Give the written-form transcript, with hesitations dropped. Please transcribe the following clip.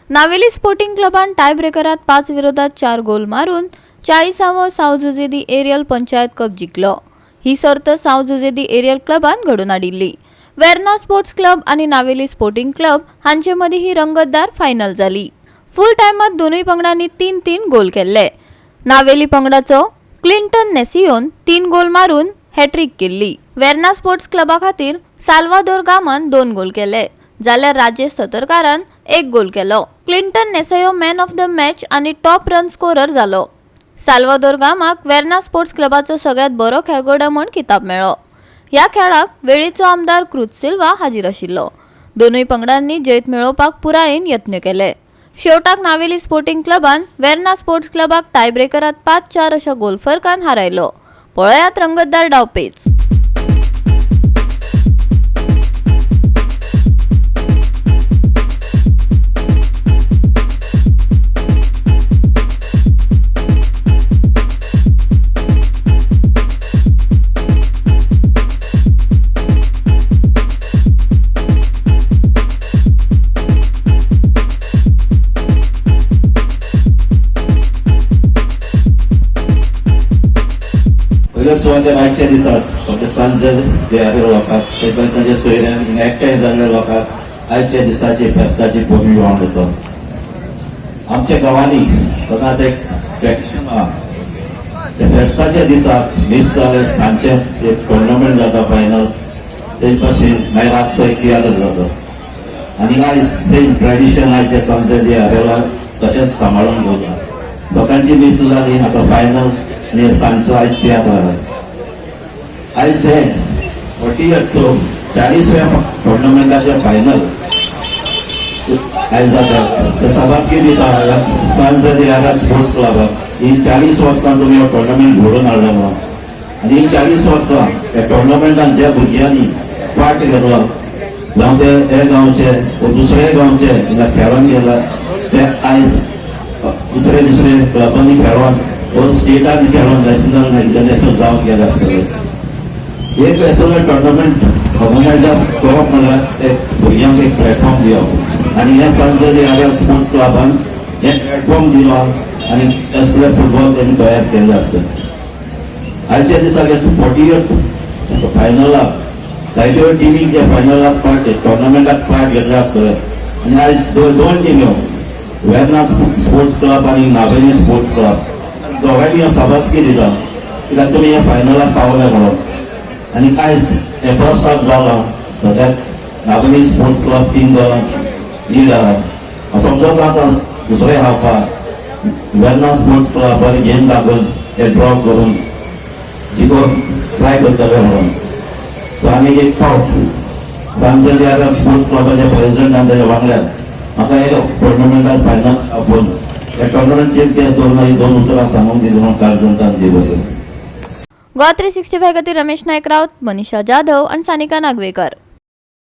Navelim sporting क्लबान tie ब्रेकरात 5 विरोधात 4 गोल मारून 40वा सावजुजेदी aerial panchayat cup जिंकलो। ही सर्त सावजुजेदी एरियल क्लबान घडून हाडिल्ली। वेर्ना स्पोर्ट्स क्लब आणि नावेली स्पोर्टिंग क्लब हांचे मदीं ही रंगतदार फायनल जाली। फुल टायमात दोनूय पंगडांनी 3-3 गोल केले। नावेली पंगडाचो क्लिंटन नेसियोन 3 गोल मारून हॅट्रिक केल्ली। वेर्ना स्पोर्ट्स क्लबा खातीर साल्वादोर गामान 2 गोल केले, जाल्यार राजेश सतरकारान 1 गोल केलो। क्लिंटन नेसियो मॅन ऑफ द मॅच आणि टॉप रन स्कोरर जालो। साल्वादोर गामाक वेर्ना स्पोर्ट्स क्लबाचो सगळ्यात बरो खेळगडो म्हूण किताब मेळ्ळो। ह्या खेळाक वेळीचो आमदार क्रुज सिल्वा हाजीर आशिल्लो। दोनूय पंगडांनी जैत मेळोवपाक पुरायेन यत्न केले। शेवटाक नावेली स्पोर्टिंग क्लबान वेर्ना स्पोर्ट्स क्लबाक टाय ब्रेकरात 5-4 अशा गोल फरकान हारायलो। पळयात रंगतदार डावपेच। सुवाते रातच्या दिसाक सांजे देहाऱ्या लोकांक तांच्या सोयऱ्यांक एकठांय जाल्ल्या लोकांक आयच्या दिसाची फेस्ताची बोमी वांडतो। आमच्या गांवांनी सदांच एक ट्रॅडिशन आहा, त्या फेस्ताच्या दिसाक मिस जाले सांजचे एक टुर्नामेंट जाता फायनल, ते भाशेन मागीर रातचो एक तियात्र जाता। आनी आयज सेम ट्रॅडिशन आयच्या सांजे देहाऱ्याला तशेंच सांबाळून दवरता। सकाळची मिस जाली, आतां फायनल आणि सांजचो आयज तियात्र जाता। आयज हे 40व्या टुर्नामेंटाचे फायनल आयज जाता। सभासकी दिता सांज देहारा स्पोर्ट्स क्लबाक ही 40 वर्सां तुमी हो टुर्नामेंट घडोवन हाडला म्हणून। आनी ही 40 वर्सां ह्या टुर्नामेंटान ज्या भुरग्यांनी पार्ट घेतलो, जावं ते हे गांवचे दुसरे गांवचे हिंगा खेळोन गेला, ते आयज दुसरे क्लबांनी खेळोन व स्टेटान खेळोन नॅशनल इंटरनॅशनल जावन गेले आसतले। एक असो टुर्नामेंट ऑर्गनायझर करप म्हणल्यार एक भुरग्यांक एक प्लॅटफॉर्म दिवप, आनी ह्या सांजे देहाऱ्या स्पोर्ट्स क्लबान हे प्लॅटफॉर्म दिलो आनी असले फुटबॉल त्यांनी तयार केले आसता। आयच्या दिसाक 40th फायनलाक जायत्यो टिमी जे फायनलाक टुर्नामेंटाक पार्ट घेतले आसतले। आनी आयज दोन टिम्यो वेर्ना स्पोर्ट्स क्लब आनी नावेली स्पोर्ट्स क्लब दोगांयनी सभासकी दिता कित्याक तुमी ह्या फायनलाक पावले म्हणून। आनी आयज हे फर्स्ट हाफ जालो, सद्याक नावेली स्पोर्ट्स क्लब 3 गोलां लीड आहा। समजत आतां दुसरे हाफाक वेर्ना स्पोर्ट्स क्लबान गेम दाखोवन हे ड्रॉ करून जिखोवंक ट्राय करतले म्हणून। सो आनी एक फावट सांजे देहारा स्पोर्ट्स क्लबाचे प्रेसिडेंट आनी ताच्या वांगड्यान म्हाका हे टुर्नामेंटान फायनल आपोवन हे टुर्नामेंट केस दवरून ही 2 उतरां सांगूंक दिली म्हणून कारजंतान दिवं। गोवा 365 खातीर रमेश नायक रावत, मनीषा जाधव आणि सानिका नागवेकर।